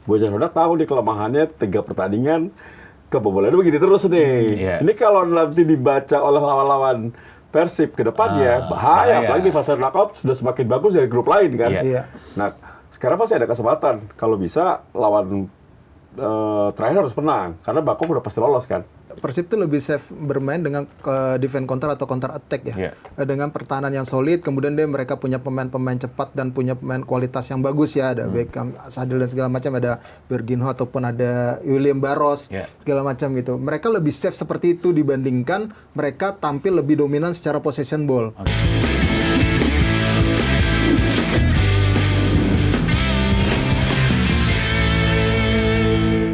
Bojan Hodak tahu nih kelemahannya 3 pertandingan kebobolannya begini terus nih. Ini kalau nanti dibaca oleh lawan-lawan Persib ke depannya bahaya, apalagi di fase knockout sudah semakin bagus dari grup lain kan. Nah, sekarang pasti ada kesempatan kalau bisa lawan terakhir harus menang karena Bako udah pasti lolos kan. Persib tuh lebih safe bermain dengan defense counter atau counter attack ya. Dengan pertahanan yang solid, kemudian mereka punya pemain-pemain cepat dan punya pemain kualitas yang bagus ya. Ada Beckham, Sadil dan segala macam, ada Berginho ataupun ada William Barros segala macam gitu. Mereka lebih safe seperti itu dibandingkan mereka tampil lebih dominan secara possession ball.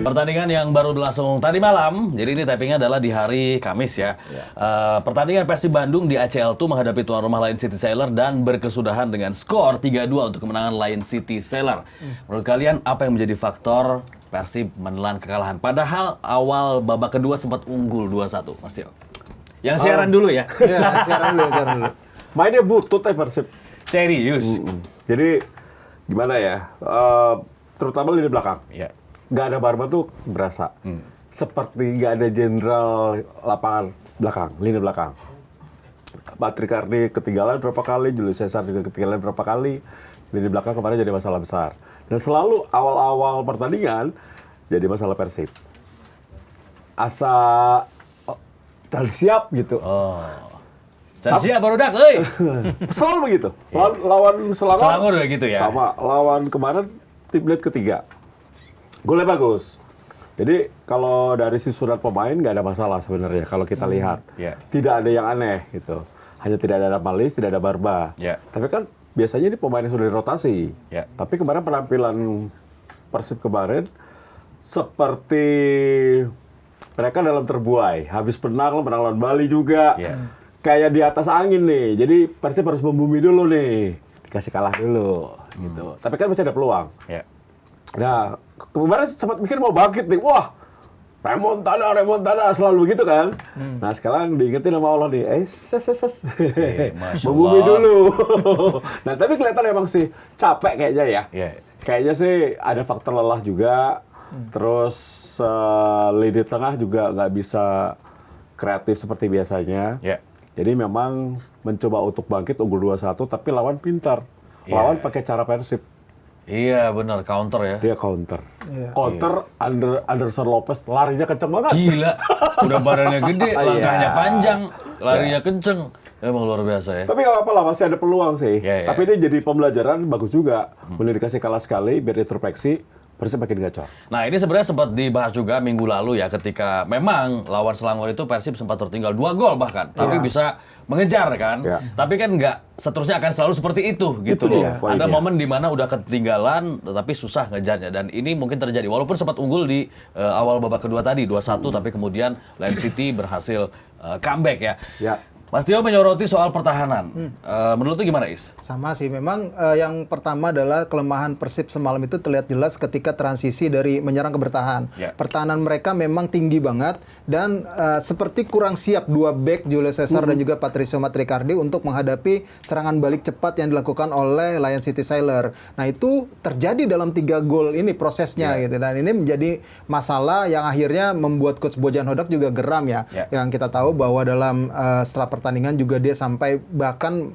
Pertandingan yang baru berlangsung tadi malam, jadi ini tappingnya adalah di hari Kamis ya. Pertandingan Persib Bandung di ACL II menghadapi tuan rumah Lion City Sailor dan berkesudahan dengan skor 3-2 untuk kemenangan Lion City Sailor. Menurut kalian apa yang menjadi faktor Persib menelan kekalahan? Padahal awal babak kedua sempat unggul 2-1, Mas Tio. Yang siaran dulu ya. Iya, siaran dulu. Mainnya butut Persib. Serius. Jadi gimana ya? Terutama lini belakang. Nggak ada Barba tuh berasa. Seperti nggak ada jenderal lapangan belakang, lini belakang. Patrick Cardi ketinggalan berapa kali, Julius Caesar juga ketinggalan berapa kali. Lini belakang kemarin jadi masalah besar. Dan selalu awal-awal pertandingan jadi masalah Persib. Asa dan siap gitu. Dan siap baru dak, euy. Selalu begitu. Lawan Selangor juga gitu ya. Sama. Lawan kemarin tim lihat ketiga. Golnya bagus. Jadi kalau dari susunan pemain nggak ada masalah sebenarnya kalau kita lihat. Tidak ada yang aneh gitu. Hanya tidak ada Malis, tidak ada Barba. Tapi kan biasanya ini pemain yang sudah dirotasi. Tapi kemarin penampilan Persib kemarin seperti mereka dalam terbuai. Habis menang lawan Bali juga. Kayak di atas angin nih. Jadi Persib harus membumi dulu nih. Dikasih kalah dulu gitu. Tapi kan masih ada peluang. Nah, kemarin sempat mikir mau bangkit nih. Wah, remontada selalu gitu kan. Nah, sekarang diingetin sama Allah nih. Membumi dulu. Nah, tapi kelihatan emang sih capek kayaknya ya. Kayaknya sih ada faktor lelah juga. Terus lini tengah juga nggak bisa kreatif seperti biasanya. Jadi memang mencoba untuk bangkit unggul 2-1 tapi lawan pintar. Lawan pakai cara Persib. Iya benar, counter ya. Dia counter. Counter Anderson Lopez larinya kenceng banget. Gila. Udah badannya gede, langkahnya panjang, larinya kenceng. Emang luar biasa ya. Tapi nggak apa-apa lah, masih ada peluang sih. Tapi ini jadi pembelajaran bagus juga. Boleh dikasih kalah sekali biar introspeksi. Persib makin gacor. Nah ini sebenarnya sempat dibahas juga minggu lalu ya ketika memang lawan Selangor itu Persib sempat tertinggal 2 gol bahkan. Tapi bisa mengejar kan. Tapi kan nggak seterusnya akan selalu seperti itu gitu loh. Ada momen di mana udah ketinggalan tapi susah ngejarnya. Dan ini mungkin terjadi. Walaupun sempat unggul di awal babak kedua tadi 2-1 tapi kemudian Lion City berhasil comeback ya. Mas Tio menyoroti soal pertahanan. Menurut lu gimana, Is? Sama sih, memang yang pertama adalah kelemahan Persib semalam itu terlihat jelas ketika transisi dari menyerang ke bertahan. Pertahanan mereka memang tinggi banget dan seperti kurang siap dua bek Julius Caesar dan juga Patricio Matricardi untuk menghadapi serangan balik cepat yang dilakukan oleh Lion City Sailor. Nah itu terjadi dalam 3 gol ini prosesnya gitu, dan ini menjadi masalah yang akhirnya membuat Coach Bojan Hodak juga geram ya. Yang kita tahu bahwa dalam setelah pertandingan juga dia sampai bahkan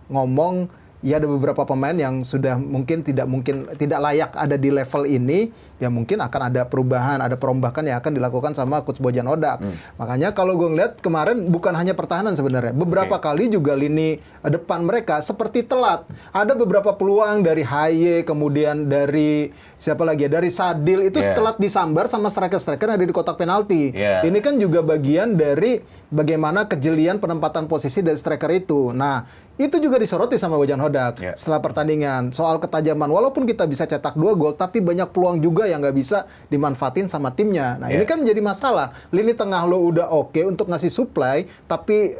ngomong ya ada beberapa pemain yang sudah mungkin tidak layak ada di level ini, ya mungkin akan ada perubahan, ada perombakan yang akan dilakukan sama Coach Bojan Hodak. Makanya kalau gue ngeliat kemarin bukan hanya pertahanan sebenarnya, beberapa kali juga lini depan mereka seperti telat. Ada beberapa peluang dari Haye, kemudian dari siapa lagi ya, dari Sadil itu telat disambar sama striker-striker yang ada di kotak penalti. Ini kan juga bagian dari bagaimana kejelian penempatan posisi dari striker itu. Nah, itu juga disoroti sama Bojan Hodak setelah pertandingan. Soal ketajaman, walaupun kita bisa cetak 2 gol, tapi banyak peluang juga yang nggak bisa dimanfaatin sama timnya. Nah, ini kan menjadi masalah. Lini tengah lo udah oke untuk ngasih supply, tapi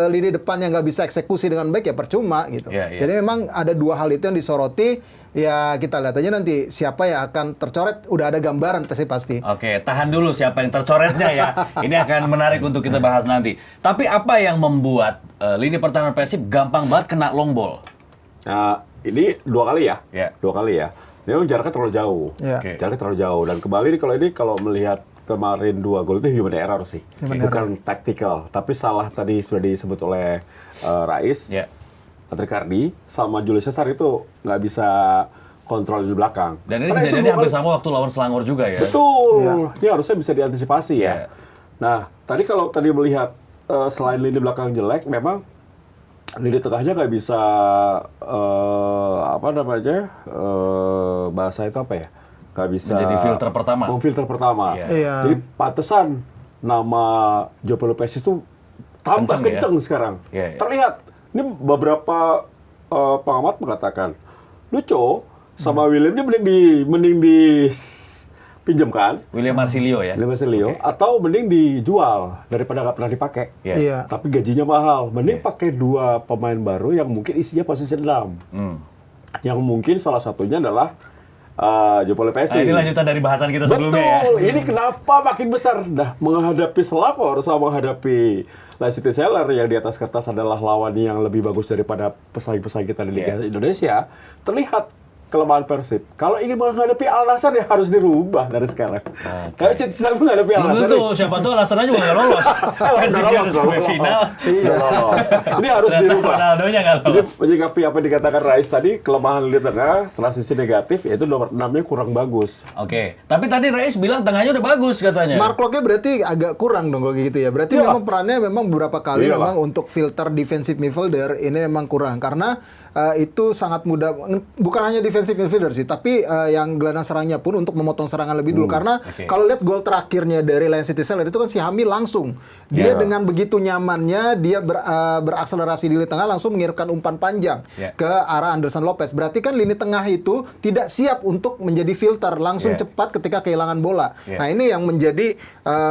lini depan yang nggak bisa eksekusi dengan baik ya percuma gitu. Jadi memang ada 2 hal itu yang disoroti. Ya kita lihat aja nanti siapa yang akan tercoret, udah ada gambaran pasti. Oke, tahan dulu siapa yang tercoretnya ya. Ini akan menarik untuk kita bahas nanti. Tapi apa yang membuat lini pertahanan Persib gampang banget kena long ball? Nah, ini 2 kali ya. 2 kali ya. Memang jaraknya terlalu jauh. Jaraknya terlalu jauh. Dan kembali kalau melihat kemarin 2 gol itu human error sih. Bukan tactical. Tapi salah tadi sudah disebut oleh Rais. Patrick Cardi sama Julius Caesar itu nggak bisa kontrol di belakang. Dan ini kejadiannya hampir sama waktu lawan Selangor juga ya? Betul. Ini harusnya bisa diantisipasi ya. Nah, kalau tadi melihat selain lini belakang jelek, memang lini tengahnya nggak bisa bahasa itu apa ya? Nggak bisa menjadi filter pertama. Filter pertama. Jadi pantesan nama Joe Pelopessi itu tambah kenceng sekarang. Terlihat. Ini beberapa pengamat mengatakan Lucho sama William ini mending dipinjamkan. William Marsilio ya. William Marsilio atau mending dijual daripada nggak pernah dipakai. Tapi gajinya mahal. Mending pakai 2 pemain baru yang mungkin isinya posisi 6. Yang mungkin salah satunya adalah Joe Pelopessi. Ini lanjutan dari bahasan kita sebelumnya ya. Betul. Ini kenapa makin besar? Nah, menghadapi Selangor sama menghadapi Leicester Seller yang di atas kertas adalah lawan yang lebih bagus daripada pesaing-pesaing kita di Liga Indonesia, terlihat kelemahan Persib. Kalau ingin menghadapi Al Nassr ya harus dirubah dari sekarang. Kalau cita-cita menghadapi Al Nassr. Belum tentu, siapa tahu Al Nassrnya juga nggak lolos. Persibnya udah sampai final. Ini harus dirubah. Ronaldonya nggak lolos. Jadi menyikapi apa yang dikatakan Rais tadi, kelemahan lini tengah, transisi negatif, yaitu nomor 6-nya kurang bagus. Oke, tapi tadi Rais bilang tengahnya udah bagus katanya. Mark Locke-nya berarti agak kurang dong kalau gitu ya. Berarti memang perannya memang beberapa kali memang untuk filter defensive midfielder ini memang kurang. Karena itu sangat mudah, bukan hanya defensive midfielder sih, tapi yang gelandang serangnya pun untuk memotong serangan lebih dulu. Karena kalau lihat gol terakhirnya dari Leicester City itu kan si Hami langsung dia dengan begitu nyamannya dia berakselerasi di lini tengah langsung mengirimkan umpan panjang ke arah Anderson Lopez. Berarti kan lini tengah itu tidak siap untuk menjadi filter langsung cepat ketika kehilangan bola. Nah ini yang menjadi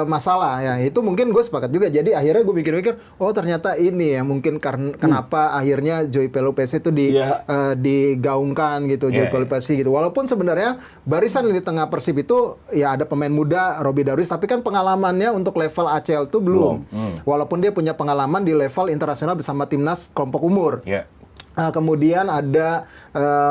masalah ya. Itu mungkin gue sepakat juga. Jadi akhirnya gue mikir-mikir, oh ternyata ini ya mungkin kenapa akhirnya Joe Pelopessi itu digaungkan gitu, Joe Pelopessi gitu. Walaupun sebenarnya barisan lini tengah Persib itu ya ada pemain muda Robbie Darwis, tapi kan pengalamannya untuk level ACL itu belum. Walaupun dia punya pengalaman di level internasional bersama timnas kelompok umur. Kemudian ada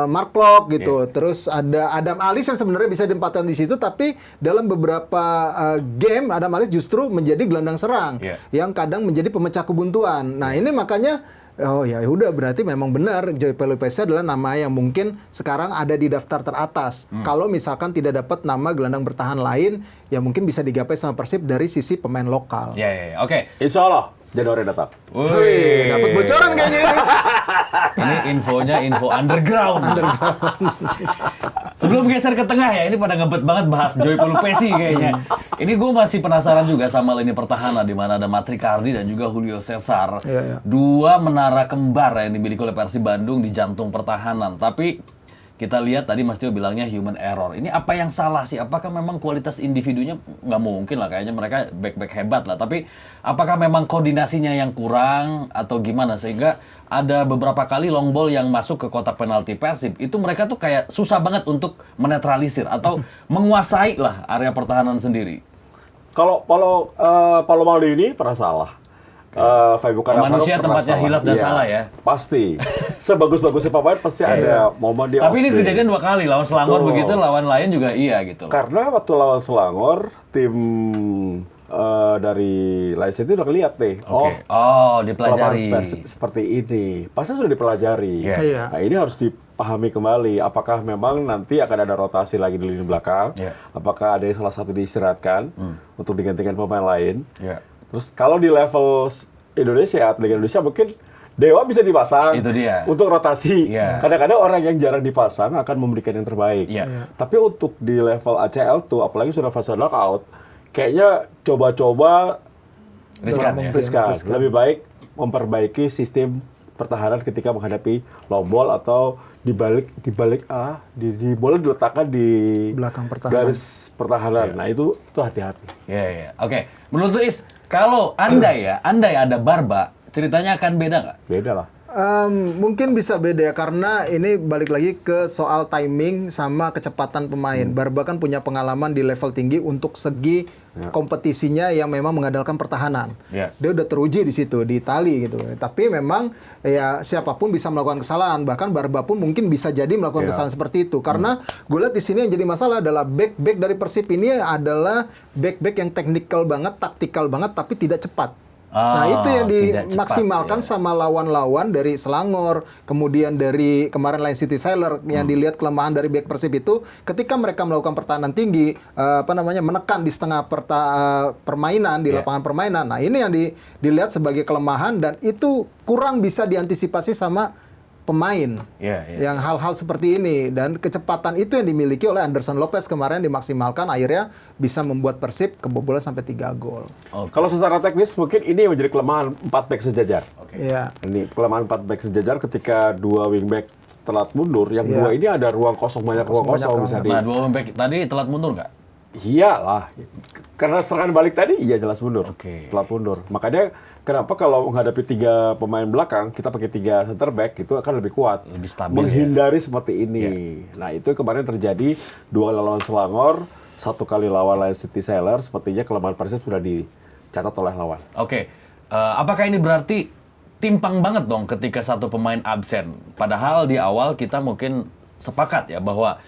Mark Locke gitu, terus ada Adam Alis yang sebenarnya bisa ditempatkan di situ, tapi dalam beberapa game Adam Alis justru menjadi gelandang serang yang kadang menjadi pemecah kebuntuan. Nah ini makanya oh ya udah berarti memang benar Joe Pelopessi adalah nama yang mungkin sekarang ada di daftar teratas. Kalau misalkan tidak dapat nama gelandang bertahan lain yang mungkin bisa digapai sama Persib dari sisi pemain lokal. Oke. Insya Allah Januari datang. Wih, dapat bocoran kayaknya ini. Ini infonya info underground. Sebelum geser ke tengah ya, ini pada ngebet banget bahas Joe Pelopessi kayaknya. Ini gue masih penasaran juga sama lini pertahanan di mana ada Patrick Cardi dan juga Julio Cesar. Dua menara kembar yang dimiliki oleh Persib Bandung di jantung pertahanan. Tapi kita lihat tadi Mas Tio bilangnya human error. Ini apa yang salah sih? Apakah memang kualitas individunya nggak mungkin lah, kayaknya mereka back hebat lah. Tapi apakah memang koordinasinya yang kurang atau gimana sehingga ada beberapa kali long ball yang masuk ke kotak penalti Persib itu mereka tuh kayak susah banget untuk menetralisir atau menguasai lah area pertahanan sendiri. Kalau Maldini pernah salah. Manusia tempatnya hilaf dan salah ya. Pasti. Sebagus-bagusnya pemain pasti ada momen dia. Tapi ini kejadian 2 kali, lawan Selangor begitu, lawan lain juga iya gitu. Karena waktu lawan Selangor, tim dari Leicester itu udah ngeliat nih. Dipelajari. Seperti ini. Pasti sudah dipelajari. Nah ini harus dipahami kembali. Apakah memang nanti akan ada rotasi lagi di lini belakang? Apakah ada salah satu diistirahatkan untuk digantikan pemain lain? Terus kalau di level Indonesia, Liga Indonesia mungkin Dewa bisa dipasang untuk rotasi. Kadang-kadang orang yang jarang dipasang akan memberikan yang terbaik. Tapi untuk di level ACL tuh, apalagi sudah fase knockout, kayaknya coba-coba riskan. Lebih baik memperbaiki sistem pertahanan ketika menghadapi long ball atau di bola diletakkan di belakang pertahanan. Garis pertahanan. Nah itu hati-hati. Oke. Menurut Is, kalau andai ada Barba, ceritanya akan beda nggak? Beda lah. Mungkin bisa beda ya, karena ini balik lagi ke soal timing sama kecepatan pemain. Barba kan punya pengalaman di level tinggi untuk segi kompetisinya yang memang mengandalkan pertahanan. Dia udah teruji di situ di Itali gitu. Tapi memang ya siapapun bisa melakukan kesalahan. Bahkan Barba pun mungkin bisa jadi melakukan kesalahan seperti itu. Karena gue lihat di sini yang jadi masalah adalah back dari Persib ini adalah back yang teknikal banget, taktikal banget, tapi tidak cepat. Nah itu yang dimaksimalkan sama lawan-lawan dari Selangor, kemudian dari kemarin Lion City Sailor yang dilihat kelemahan dari back Persib itu ketika mereka melakukan pertahanan tinggi, menekan di setengah permainan di lapangan permainan. Nah ini yang dilihat sebagai kelemahan dan itu kurang bisa diantisipasi sama pemain yang hal-hal seperti ini, dan kecepatan itu yang dimiliki oleh Anderson Lopez kemarin dimaksimalkan, akhirnya bisa membuat Persib kebobolan sampai 3 gol. Kalau secara teknis mungkin ini menjadi kelemahan 4 back sejajar. Ini kelemahan 4 back sejajar ketika 2 wingback telat mundur, yang 2 ini ada ruang kosong, banyak ruang kosong bisa di. Nah, 2 wingback tadi telat mundur nggak? Iyalah, karena serangan balik tadi iya jelas mundur, telat mundur. Makanya kenapa kalau menghadapi 3 pemain belakang kita pakai 3 center back itu akan lebih kuat, lebih stabil, menghindari seperti ini. Nah itu kemarin terjadi 2 kali lawan Selangor, 1 kali lawan Lion City Sailor. Sepertinya kelemahan Persib sudah dicatat oleh lawan. Apakah ini berarti timpang banget dong ketika satu pemain absen? Padahal di awal kita mungkin sepakat ya bahwa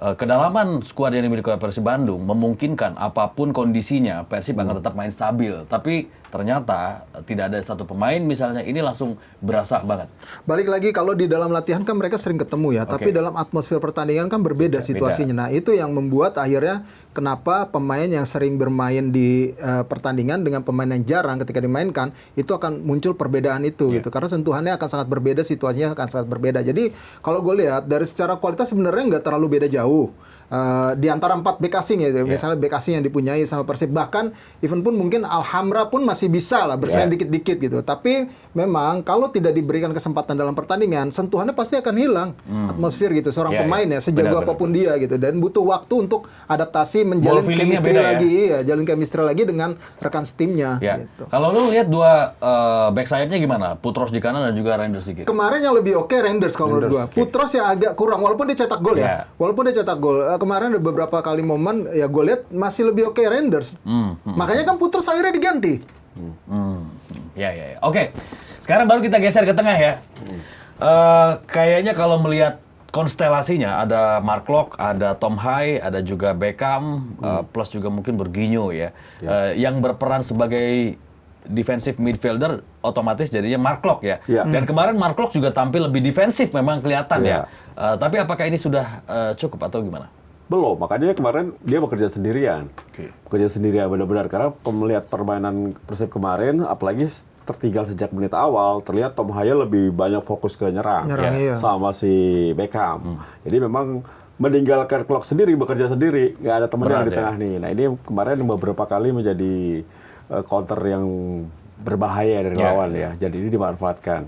kedalaman skuad yang dimiliki oleh Persib Bandung memungkinkan apapun kondisinya Persib akan tetap main stabil. Tapi ternyata tidak ada satu pemain misalnya ini langsung berasa banget. Balik lagi kalau di dalam latihan kan mereka sering ketemu ya, tapi dalam atmosfer pertandingan kan berbeda situasinya. Nah itu yang membuat akhirnya kenapa pemain yang sering bermain di pertandingan dengan pemain yang jarang ketika dimainkan itu akan muncul perbedaan itu gitu, karena sentuhannya akan sangat berbeda, situasinya akan sangat berbeda. Jadi kalau gue lihat dari secara kualitas sebenarnya nggak terlalu beda jauh. Di antara 4 bek asing ya, misalnya bek asing yang dipunyai sama Persib, bahkan even pun mungkin Alhamra pun masih bisa lah bersaing dikit-dikit gitu. Tapi memang kalau tidak diberikan kesempatan dalam pertandingan, sentuhannya pasti akan hilang atmosfer gitu. Seorang pemain ya sejago apapun dia gitu, dan butuh waktu untuk adaptasi menjalin chemistry lagi, jalin chemistry lagi dengan rekan setimnya. Gitu. Kalau lu lihat 2 back sayapnya gimana? Putros di kanan dan juga Reinders di kiri. Kemarin yang lebih oke Reinders kalau menurut gua. Putros yang agak kurang, walaupun dia cetak gol ya. Walaupun dia cetak gol. Kemarin ada beberapa kali momen ya gue lihat masih lebih oke Reinders. Makanya kan Putros akhirnya diganti. Oke. Sekarang baru kita geser ke tengah ya. Kayaknya kalau melihat konstelasinya ada Mark Locke, ada Tom Hai, ada juga Beckham, plus juga mungkin Jorginho ya. Yang berperan sebagai defensive midfielder otomatis jadinya Mark Locke ya. Dan kemarin Mark Locke juga tampil lebih defensif memang kelihatan ya. Tapi apakah ini sudah cukup atau gimana? Belum, makanya kemarin dia bekerja sendirian. Bekerja sendirian benar-benar, karena melihat permainan Persib kemarin, apalagi tertinggal sejak menit awal, terlihat Tom Haya lebih banyak fokus ke nyerang sama si Beckham. Jadi memang meninggalkan Klok sendiri, bekerja sendiri, nggak ada temennya di tengah nih. Nah ini kemarin beberapa kali menjadi counter yang berbahaya dari lawan ya. Jadi ini dimanfaatkan.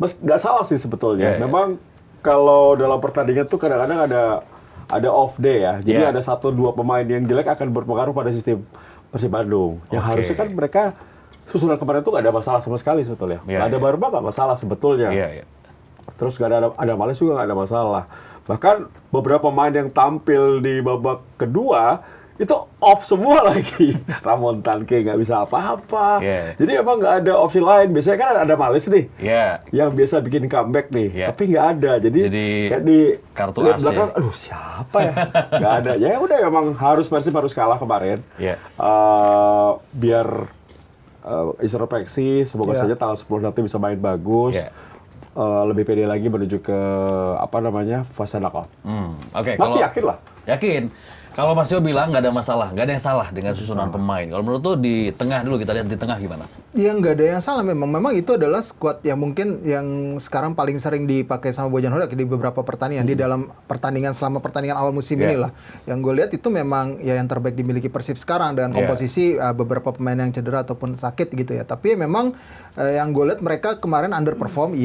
Nggak salah sih sebetulnya. Memang kalau dalam pertandingan tuh kadang-kadang ada off day ya. Jadi ada 1-2 pemain yang jelek akan berpengaruh pada sistem Persib Bandung. Yang harusnya kan mereka susunan kemarin tuh nggak ada masalah sama sekali sebetulnya. Nggak ada Barba nggak masalah sebetulnya. Terus nggak ada Males juga nggak ada masalah. Bahkan beberapa pemain yang tampil di babak kedua itu off semua lagi. Ramon Tanke nggak bisa apa-apa. Jadi emang nggak ada opsi lain. Biasanya kan ada Males nih, yang biasa bikin comeback nih. Tapi nggak ada. Jadi kayak di kartu as belakang, aduh siapa ya? Nggak ada. Ya udah emang Persib harus kalah kemarin. Biar introspeksi. Semoga saja tanggal 10 nanti bisa main bagus. Lebih pede lagi menuju ke fase knockout. Masih yakin lah. Yakin. Kalau Mas Yo bilang nggak ada masalah, nggak ada yang salah dengan susunan pemain. Kalau menurut tuh di tengah dulu, kita lihat di tengah gimana? Ya nggak ada yang salah memang. Memang itu adalah skuad yang mungkin yang sekarang paling sering dipakai sama Bojan Hodak di beberapa pertandingan. Di dalam pertandingan selama pertandingan awal musim inilah. Yang gue lihat itu memang ya yang terbaik dimiliki Persib sekarang dengan komposisi beberapa pemain yang cedera ataupun sakit gitu ya. Tapi memang yang gue lihat mereka kemarin underperform,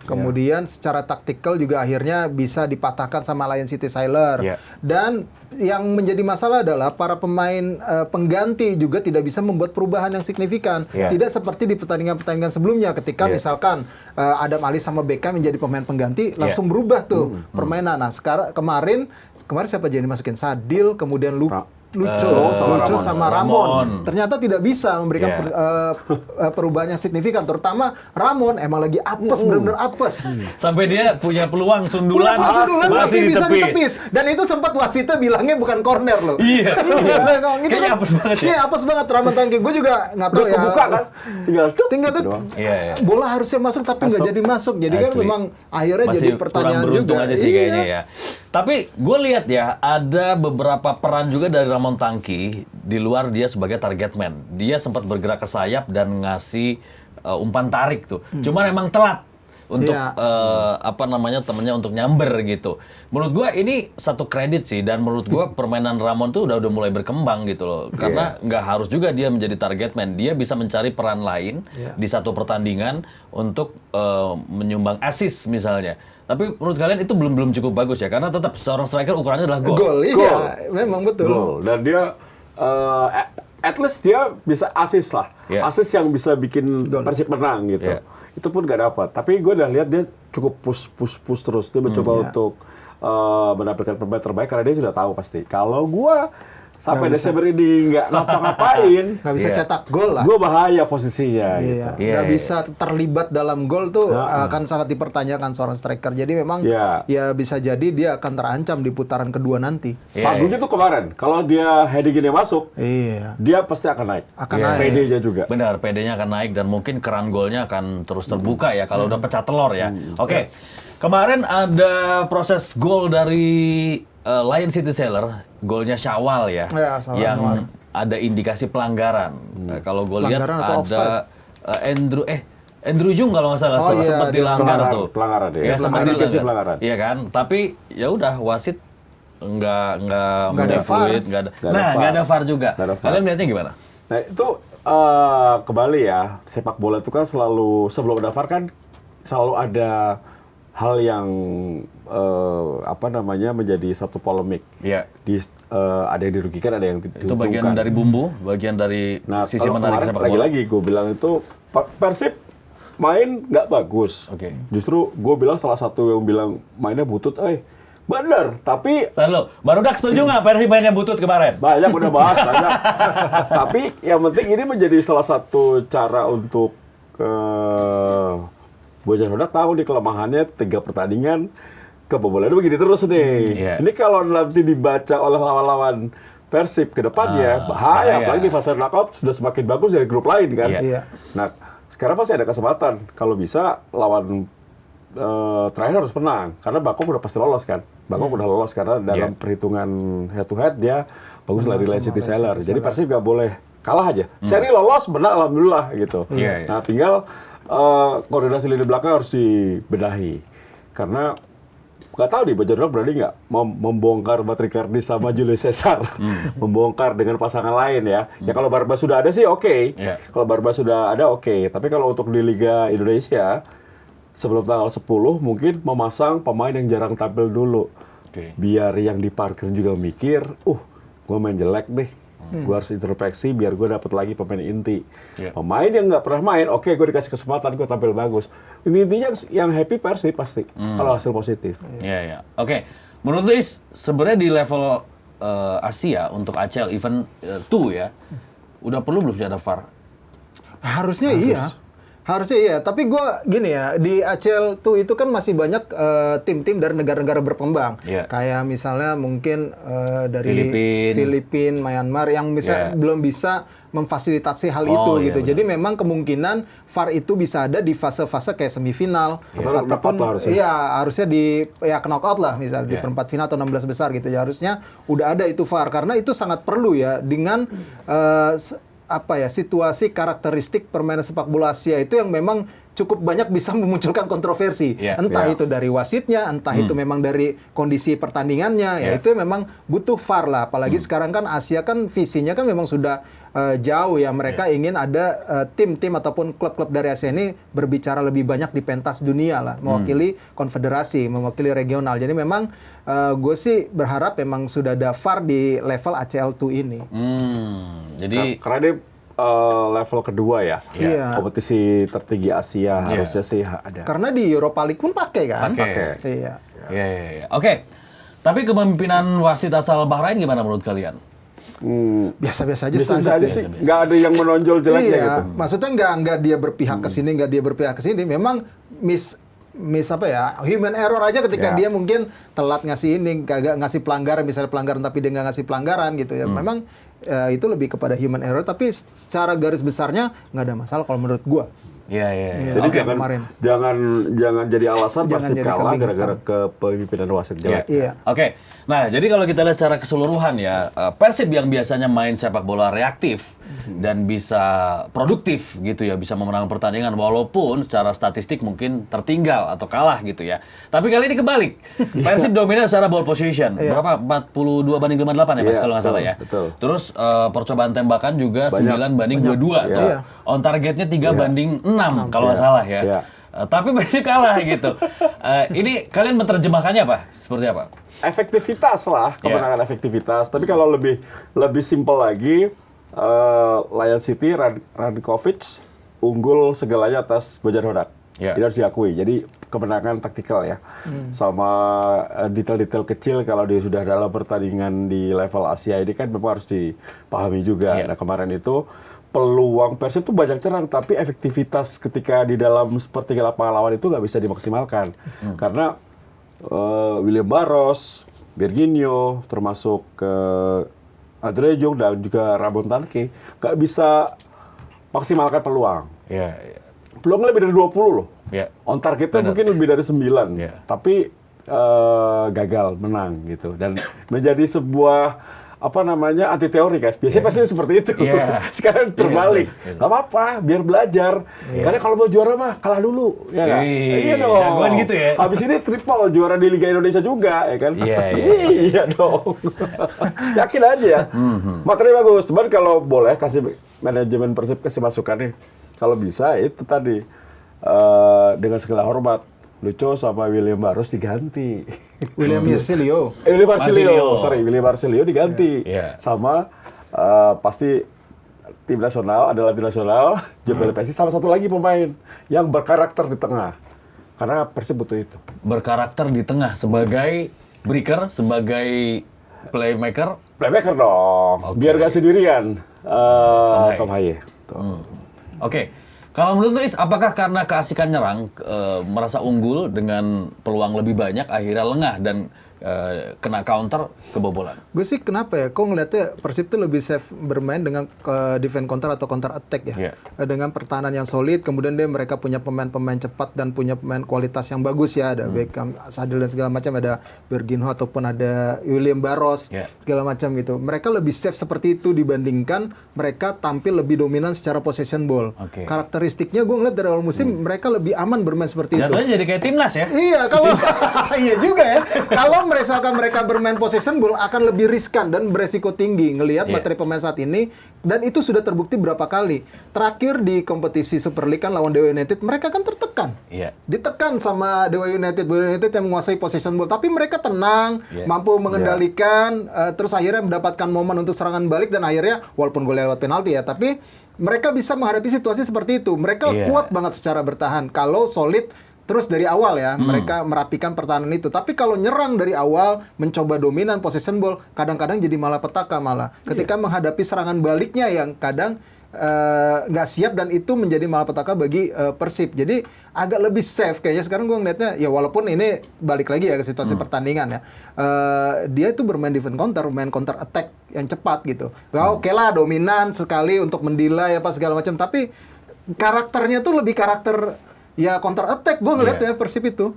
Kemudian secara taktikal juga akhirnya bisa dipatahkan sama Lion City Sailor. Dan yang menjadi masalah adalah para pemain pengganti juga tidak bisa membuat perubahan yang signifikan. Tidak seperti di pertandingan-pertandingan sebelumnya ketika misalkan Adam Ali sama Beckham menjadi pemain pengganti langsung berubah tuh permainan. Nah, kemarin siapa jadi masukin Sadil, kemudian Lucu sama Ramon. Ternyata tidak bisa memberikan perubahan yang signifikan. Terutama Ramon emang lagi apes, benar-benar apes. Sampai dia punya peluang sundulan masih bisa ditepis. Dan itu sempat wasitnya bilangnya bukan corner loh. Iya. Kayaknya apes banget ya. Iya, apes banget Ramon Tangki. Gue juga nggak tahu ya. Kebuka kan. Tinggal bola harusnya masuk tapi nggak jadi masuk. Jadi kan memang akhirnya masih jadi pertanyaan kurang beruntung juga. aja sih kayaknya ya. Tapi gue lihat ya, ada beberapa peran juga dari Ramon Tangki di luar dia sebagai target man. Dia sempat bergerak ke sayap dan ngasih umpan tarik tuh. Cuman emang telat untuk temennya untuk nyamber gitu. Menurut gue ini satu kredit sih, dan menurut gue permainan Ramon tuh udah mulai berkembang gitu loh. Karena nggak harus juga dia menjadi target man. Dia bisa mencari peran lain di satu pertandingan untuk menyumbang assist misalnya. Tapi menurut kalian itu belum cukup bagus ya, karena tetap seorang striker ukurannya adalah gol. Gol, iya, memang betul. Gol. Dan dia at least dia bisa assist lah. Assist yang bisa bikin Persib menang gitu. Itu pun gak dapat. Tapi gue udah lihat dia cukup push terus. Dia mencoba untuk mendapatkan pemain terbaik karena dia sudah tahu pasti. Kalau gue sampai Desember ini nggak ngapa-ngapain, nggak bisa cetak gol lah. Gue bahaya posisinya. Nggak bisa terlibat dalam gol tuh akan sangat dipertanyakan seorang striker. Jadi memang ya bisa jadi dia akan terancam di putaran kedua nanti. Pagunya tuh kemarin, kalau dia heading-nya masuk, dia pasti akan naik. PD-nya juga. Benar, PD-nya akan naik dan mungkin keran golnya akan terus terbuka ya kalau udah pecah telur ya. Oke. Kemarin ada proses gol dari Lion City Sailor, golnya Syawal ya, yang ada indikasi pelanggaran. Kalau gue lihat ada Andrew Jung kalau nggak salah sempat dilanggar tuh. Pelanggaran ya. Sempat dilanggar. Iya kan? Tapi ya udah wasit nggak ada fluid, nggak ada VAR juga. Kalian melihatnya gimana? Nah itu kembali ya, sepak bola itu kan selalu sebelum ada VAR kan selalu ada hal yang menjadi satu polemik. Ada yang dirugikan, ada yang diuntungkan. Itu bagian dari bumbu, bagian dari sisi menarik sepak bola. Lagi-lagi gue bilang itu Persib main nggak bagus. Justru gue bilang salah satu yang bilang mainnya butut, bener. Tapi baru dak setuju nggak Persib mainnya butut kemarin? Banyak udah bahas banyak. Tapi yang penting ini menjadi salah satu cara untuk Bojan Hodak tahu nih kelemahannya 3 pertandingan kebobolannya begini terus nih. Ini kalau nanti dibaca oleh lawan-lawan Persib ke depannya bahaya. Apalagi di fase knockout sudah semakin bagus dari grup lain kan. Nah sekarang pasti ada kesempatan kalau bisa lawan terakhir harus menang karena Bangkok udah pasti lolos kan. Bangkok udah lolos karena dalam perhitungan head to head dia bagus lah di Lion City Sailor. Jadi Persib nggak boleh kalah aja. Seri lolos menang alhamdulillah gitu. Nah tinggal koordinasi lini belakang harus dibenahi karena nggak tahu nih Bojan Hodak berani nggak membongkar Batrikardi sama Julius Caesar, membongkar dengan pasangan lain ya. Ya kalau Barba sudah ada sih oke. Kalau Barba sudah ada oke. Tapi kalau untuk di Liga Indonesia sebelum tanggal 10 mungkin memasang pemain yang jarang tampil dulu, biar yang diparkir juga mikir, gue main jelek deh. Gue harus introspeksi biar gue dapet lagi pemain inti. Pemain yang nggak pernah main, oke gue dikasih kesempatan, gue tampil bagus. Intinya yang happy Persib pasti, kalau hasil positif. Oke. Menurut Luis, sebenarnya di level Asia untuk ACL event 2 ya, udah perlu belum sih ada VAR? Harusnya iya, tapi gue gini ya, di ACL tuh itu kan masih banyak tim-tim dari negara-negara berkembang. Kayak misalnya mungkin dari Filipina, Myanmar yang belum bisa memfasilitasi hal itu gitu. Jadi memang kemungkinan VAR itu bisa ada di fase-fase kayak semifinal ataupun harusnya di knockout lah misalnya di perempat final atau 16 besar gitu. Ya harusnya udah ada itu VAR karena itu sangat perlu ya dengan situasi karakteristik permainan sepak bola Asia itu yang memang cukup banyak bisa memunculkan kontroversi. Entah itu dari wasitnya, entah itu memang dari kondisi pertandingannya, ya itu memang butuh VAR lah. Apalagi sekarang kan Asia kan visinya kan memang sudah jauh ya. Mereka ingin ada tim-tim ataupun klub-klub dari Asia ini berbicara lebih banyak di pentas dunia lah, mewakili konfederasi, mewakili regional. Jadi memang gue sih berharap memang sudah ada VAR di level ACL2 ini. Jadi karena dia level kedua ya, kompetisi tertinggi Asia harusnya sih ada. Karena di Europa League pun pakai kan? Pakai. Iya. Oke. Tapi kepemimpinan wasit asal Bahrain gimana menurut kalian? Biasa-biasa aja standar sih. Nggak ada yang menonjol jeleknya gitu. Maksudnya nggak dia berpihak ke sini, nggak dia berpihak ke sini. Memang miss apa ya, human error aja ketika dia mungkin telat ngasih ini, kagak ngasih pelanggaran, misalnya pelanggaran tapi dia nggak ngasih pelanggaran gitu ya. Memang itu lebih kepada human error, tapi secara garis besarnya nggak ada masalah kalau menurut gua. Jadi jangan jadi alasan Persib kalah gara-gara kepemimpinan wasit jelek. Oke. Nah, jadi kalau kita lihat secara keseluruhan ya, Persib yang biasanya main sepak bola reaktif dan bisa produktif gitu ya, bisa memenangkan pertandingan walaupun secara statistik mungkin tertinggal atau kalah gitu ya. Tapi kali ini kebalik. Persib dominan secara ball position. Berapa? 42-58 ya Mas kalau nggak salah ya. Betul. Terus percobaan tembakan juga 9-22 tuh. On targetnya 3-6 kalau nggak salah ya. Tapi Persib kalah gitu. Ini kalian menerjemahkannya apa? Seperti apa? Efektivitas lah, kemenangan efektivitas. Tapi kalau lebih simpel lagi, Lion City, Rankovic unggul segalanya atas Bojan Hodak. Ini harus diakui. Jadi kemenangan taktikal ya. Sama detail-detail kecil kalau dia sudah dalam pertandingan di level Asia ini kan memang harus dipahami juga. Nah kemarin itu peluang Persib tuh banyak terang, tapi efektivitas ketika di dalam sepertiga lapangan lawan itu nggak bisa dimaksimalkan. Karena William Barros, Birginho, termasuk Andre Jong dan juga Ramon Tanque nggak bisa maksimalkan peluang. Peluang lebih dari 20 loh. On targetnya mungkin lebih dari 9. Tapi gagal menang gitu. Dan menjadi sebuah anti teori kan. Biasanya pasti seperti itu. Sekarang terbalik. Gak apa-apa, biar belajar. Karena kalau mau juara mah kalah dulu, ya kan? Iya dong. Jagoan gitu ya. Habis ini triple juara di Liga Indonesia juga, ya kan? Iya dong. Yakin aja ya. Materinya bagus. Cuman kalau boleh kasih manajemen Persib kasih masukan nih. Kalau bisa itu tadi dengan segala hormat Lucho sama William Barros diganti. William Marcilio diganti. Sama pasti tim nasional adalah tim nasional, Jebel Pessi sama satu lagi pemain yang berkarakter di tengah. Karena Persib butuh itu. Berkarakter di tengah sebagai breaker, sebagai playmaker. Playmaker dong. Biar gak sendirian. Tom Haye. Oke. Kalau menurut Luis, apakah karena keasikan nyerang merasa unggul dengan peluang lebih banyak akhirnya lengah dan kena counter kebobolan? Gue sih kenapa ya? Kok ngeliatnya Persib tuh lebih safe bermain dengan defense counter atau counter attack ya? Dengan pertahanan yang solid, kemudian mereka punya pemain-pemain cepat dan punya pemain kualitas yang bagus ya. Ada Beckham, Sadil dan segala macam, ada Birginho ataupun ada William Barros, segala macam gitu. Mereka lebih safe seperti itu dibandingkan mereka tampil lebih dominan secara possession ball. Karakteristiknya gue ngeliat dari awal musim mereka lebih aman bermain seperti itu. Jatuhnya jadi kayak timnas ya? Iya, kalau iya juga ya. Kalau misalkan mereka bermain possession ball akan lebih riskan dan beresiko tinggi ngelihat materi pemain saat ini, dan itu sudah terbukti berapa kali. Terakhir di kompetisi Super League kan lawan Dewa United mereka kan tertekan. Ditekan sama Dewa United yang menguasai possession ball, tapi mereka tenang, mampu mengendalikan, terus akhirnya mendapatkan momen untuk serangan balik dan akhirnya walaupun gol lewat penalti ya, tapi mereka bisa menghadapi situasi seperti itu. Mereka kuat banget secara bertahan kalau solid. Terus dari awal ya, mereka merapikan pertahanan itu. Tapi kalau nyerang dari awal, mencoba dominan possession ball, kadang-kadang jadi malapetaka malah. Ketika menghadapi serangan baliknya yang kadang nggak siap, dan itu menjadi malapetaka bagi Persib. Jadi agak lebih safe kayaknya sekarang gue ngeliatnya. Ya walaupun ini balik lagi ya ke situasi pertandingan ya. Dia itu bermain defense counter, main counter attack yang cepat gitu. Oke lah, dominan sekali untuk mendelay apa segala macam. Tapi karakternya tuh lebih karakter ya counter attack, gue ngeliat ya Persib itu.